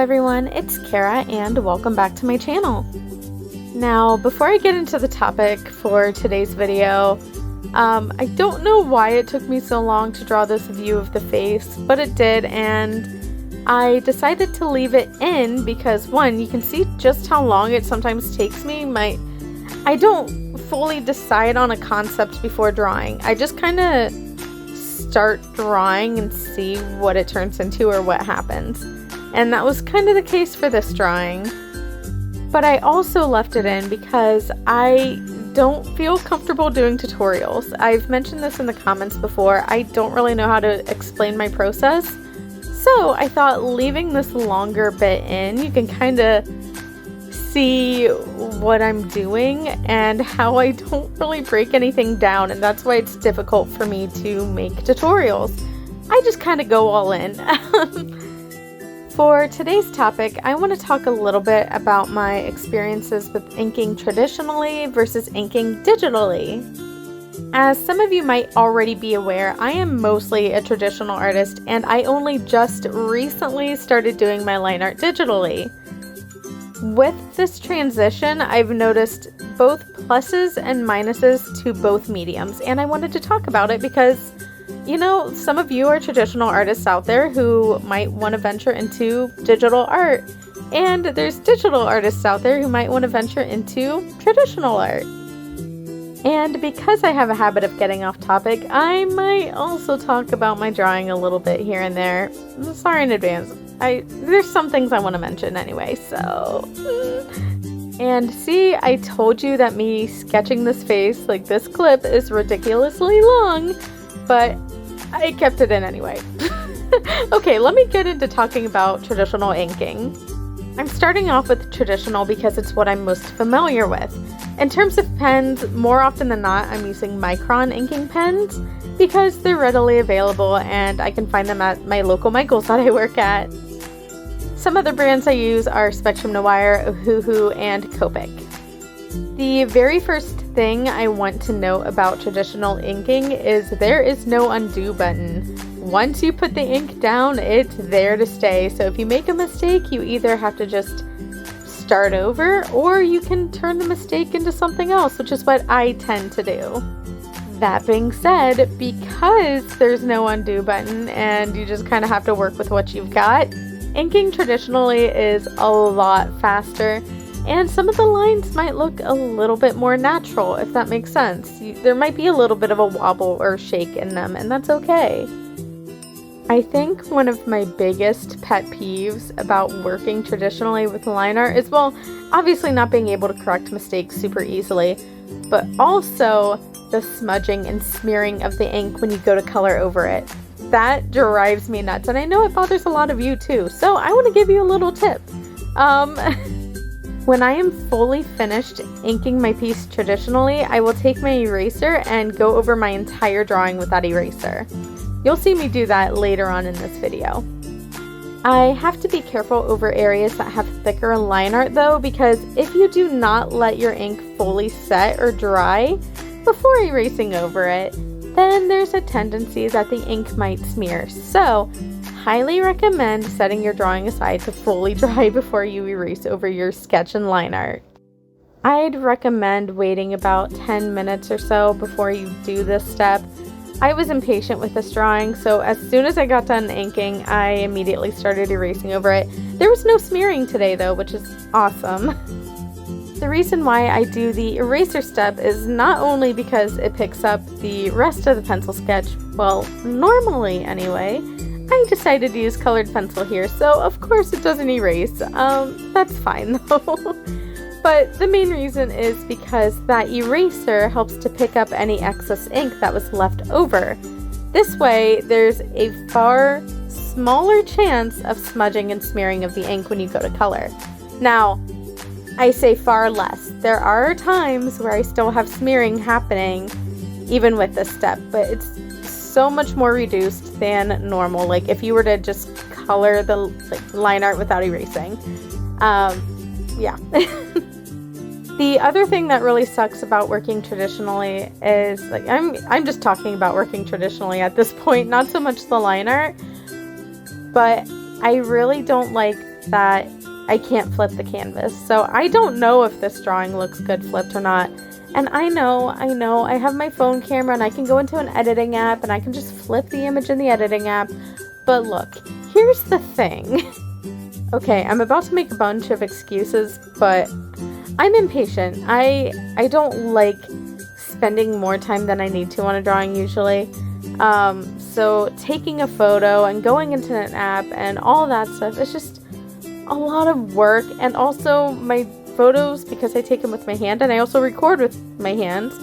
everyone, it's Kara and welcome back to my channel. Now, before I get into the topic for today's video, I don't know why it took me so long to draw this view of the face, but it did, and I decided to leave it in because, one, you can see just how long it sometimes takes me. I don't fully decide on a concept before drawing. I just kind of start drawing and see what it turns into or what happens. And that was kind of the case for this drawing. But I also left it in because I don't feel comfortable doing tutorials. I've mentioned this in the comments before. I don't really know how to explain my process. So I thought leaving this longer bit in, you can kind of see what I'm doing and how I don't really break anything down, and that's why it's difficult for me to make tutorials. I just kind of go all in. For today's topic, I want to talk a little bit about my experiences with inking traditionally versus inking digitally. As some of you might already be aware, I am mostly a traditional artist and I only just recently started doing my line art digitally. With this transition, I've noticed both pluses and minuses to both mediums, and I wanted to talk about it because, you know, some of you are traditional artists out there who might want to venture into digital art, and there's digital artists out there who might want to venture into traditional art. And because I have a habit of getting off topic, I might also talk about my drawing a little bit here and there. Sorry in advance. There's some things I want to mention anyway, so... And see, I told you that me sketching this face, like this clip, is ridiculously long, but I kept it in anyway. Okay, let me get into talking about traditional inking. I'm starting off with traditional because it's what I'm most familiar with. In terms of pens, more often than not, I'm using Micron inking pens because they're readily available and I can find them at my local Michaels that I work at. Some other brands I use are Spectrum Noir, Ohuhu, and Copic. The very first thing I want to note about traditional inking is there is no undo button. Once you put the ink down, it's there to stay. So if you make a mistake, you either have to just start over or you can turn the mistake into something else, which is what I tend to do. That being said, because there's no undo button and you just kind of have to work with what you've got, inking traditionally is a lot faster, and some of the lines might look a little bit more natural, if that makes sense. There might be a little bit of a wobble or shake in them, and that's okay. I think one of my biggest pet peeves about working traditionally with line art is, well, obviously not being able to correct mistakes super easily, but also the smudging and smearing of the ink when you go to color over it. That drives me nuts, and I know it bothers a lot of you too, so I want to give you a little tip. When I am fully finished inking my piece traditionally, I will take my eraser and go over my entire drawing with that eraser. You'll see me do that later on in this video. I have to be careful over areas that have thicker line art though, because if you do not let your ink fully set or dry before erasing over it, then there's a tendency that the ink might smear. So, highly recommend setting your drawing aside to fully dry before you erase over your sketch and line art. I'd recommend waiting about 10 minutes or so before you do this step. I was impatient with this drawing, so as soon as I got done inking, I immediately started erasing over it. There was no smearing today though, which is awesome. The reason why I do the eraser step is not only because it picks up the rest of the pencil sketch, well, normally anyway. I decided to use colored pencil here, so of course it doesn't erase. That's fine though. But the main reason is because that eraser helps to pick up any excess ink that was left over. This way, there's a far smaller chance of smudging and smearing of the ink when you go to color. Now, I say far less. There are times where I still have smearing happening even with this step, but it's so much more reduced than normal. Like if you were to just color the line art without erasing. Yeah. The other thing that really sucks about working traditionally is, like, I'm just talking about working traditionally at this point, not so much the line art, but I really don't like that I can't flip the canvas. So I don't know if this drawing looks good flipped or not. And I know, I have my phone camera and I can go into an editing app and I can just flip the image in the editing app. But look, here's the thing. Okay, I'm about to make a bunch of excuses, but I'm impatient. I don't like spending more time than I need to on a drawing usually. So taking a photo and going into an app and all that stuff, it's just a lot of work. And also my photos, because I take them with my hand and I also record with my hands.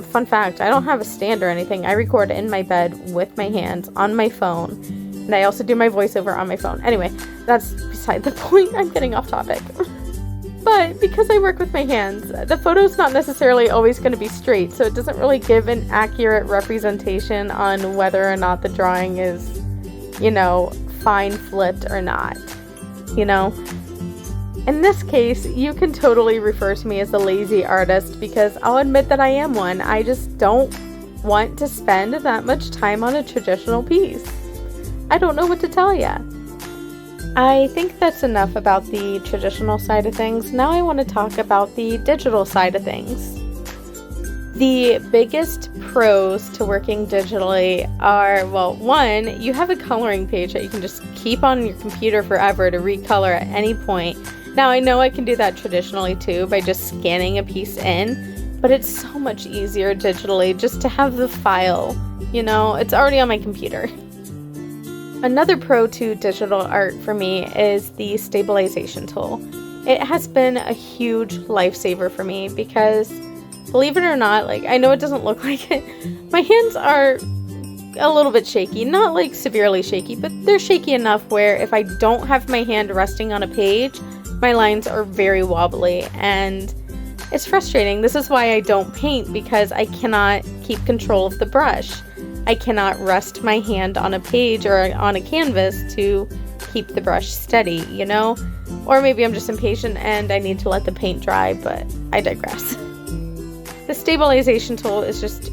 Fun fact, I don't have a stand or anything. I record in my bed with my hands on my phone. And I also do my voiceover on my phone. Anyway, that's beside the point. I'm getting off topic. But because I work with my hands, the photo's not necessarily always going to be straight, so it doesn't really give an accurate representation on whether or not the drawing is, fine flipped or not, In this case, you can totally refer to me as a lazy artist because I'll admit that I am one. I just don't want to spend that much time on a traditional piece. I don't know what to tell ya. I think that's enough about the traditional side of things. Now I want to talk about the digital side of things. The biggest pros to working digitally are, well, one, you have a coloring page that you can just keep on your computer forever to recolor at any point. Now I know I can do that traditionally too by just scanning a piece in, but it's so much easier digitally just to have the file, it's already on my computer. Another pro to digital art for me is the Stabilization Tool. It has been a huge lifesaver for me because, believe it or not, I know it doesn't look like it, my hands are a little bit shaky. Not severely shaky, but they're shaky enough where if I don't have my hand resting on a page, my lines are very wobbly and it's frustrating. This is why I don't paint, because I cannot keep control of the brush. I cannot rest my hand on a page or on a canvas to keep the brush steady, Or maybe I'm just impatient and I need to let the paint dry, but I digress. The Stabilization Tool is just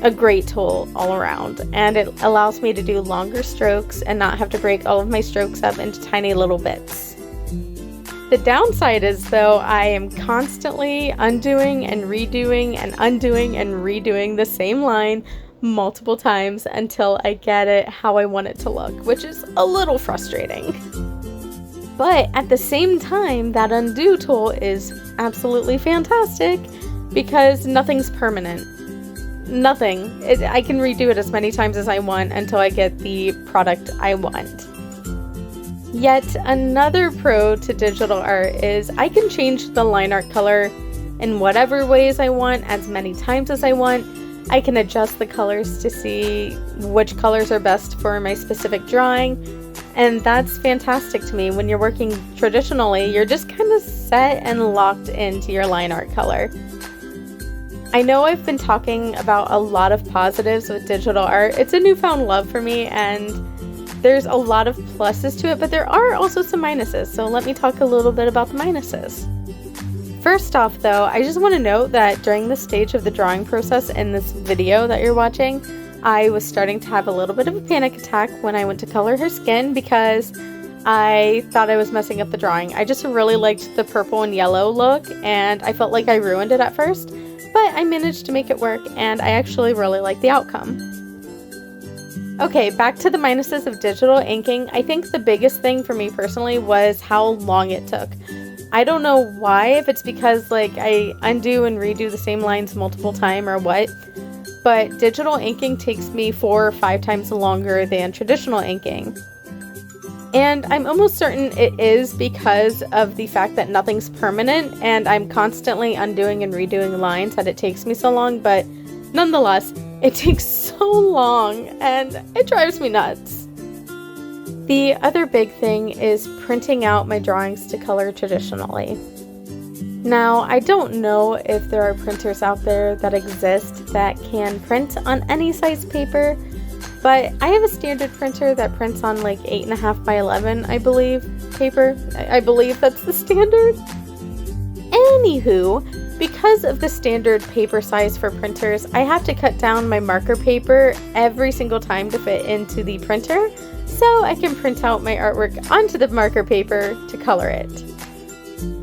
a great tool all around, and it allows me to do longer strokes and not have to break all of my strokes up into tiny little bits. The downside is, though, I am constantly undoing and redoing and undoing and redoing the same line multiple times until I get it how I want it to look, which is a little frustrating. But at the same time, that undo tool is absolutely fantastic because nothing's permanent. Nothing. I can redo it as many times as I want until I get the product I want. Yet another pro to digital art is I can change the line art color in whatever ways I want, as many times as I want. I can adjust the colors to see which colors are best for my specific drawing, and that's fantastic to me. When you're working traditionally, you're just kind of set and locked into your line art color. I know I've been talking about a lot of positives with digital art. It's a newfound love for me, and there's a lot of pluses to it, but there are also some minuses, so let me talk a little bit about the minuses. First off, though, I just want to note that during this stage of the drawing process in this video that you're watching, I was starting to have a little bit of a panic attack when I went to color her skin because I thought I was messing up the drawing. I just really liked the purple and yellow look, and I felt like I ruined it at first, but I managed to make it work, and I actually really like the outcome. Okay, back to the minuses of digital inking. I think the biggest thing for me personally was how long it took. I don't know why, if it's because I undo and redo the same lines multiple times or what, but digital inking takes me 4 or 5 times longer than traditional inking. And I'm almost certain it is because of the fact that nothing's permanent and I'm constantly undoing and redoing lines that it takes me so long, but nonetheless, it takes so long and it drives me nuts. The other big thing is printing out my drawings to color traditionally. Now, I don't know if there are printers out there that exist that can print on any size paper, but I have a standard printer that prints on 8.5 by 11, I believe, paper. I believe that's the standard. Anywho, because of the standard paper size for printers, I have to cut down my marker paper every single time to fit into the printer. so I can print out my artwork onto the marker paper to color it.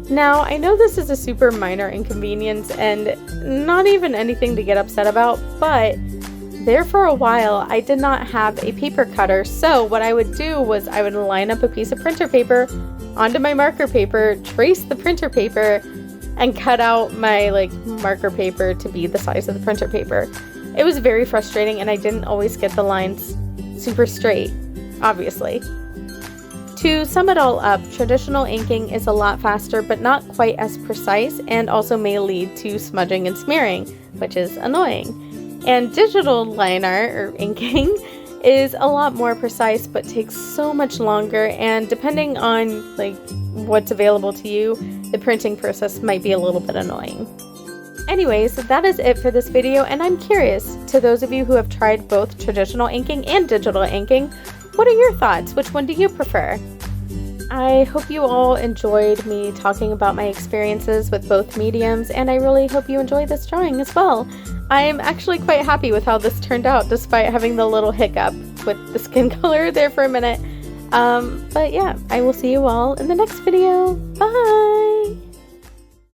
Now, I know this is a super minor inconvenience and not even anything to get upset about, but there for a while I did not have a paper cutter, so what I would do was I would line up a piece of printer paper onto my marker paper, trace the printer paper, and cut out my marker paper to be the size of the printer paper. It was very frustrating and I didn't always get the lines super straight, obviously. To sum it all up, traditional inking is a lot faster but not quite as precise and also may lead to smudging and smearing, which is annoying. And digital line art or inking is a lot more precise but takes so much longer, and depending on what's available to you, the printing process might be a little bit annoying. Anyways, that is it for this video, and I'm curious, to those of you who have tried both traditional inking and digital inking, what are your thoughts? Which one do you prefer? I hope you all enjoyed me talking about my experiences with both mediums, and I really hope you enjoy this drawing as well. I'm actually quite happy with how this turned out, despite having the little hiccup with the skin color there for a minute. But yeah, I will see you all in the next video. Bye!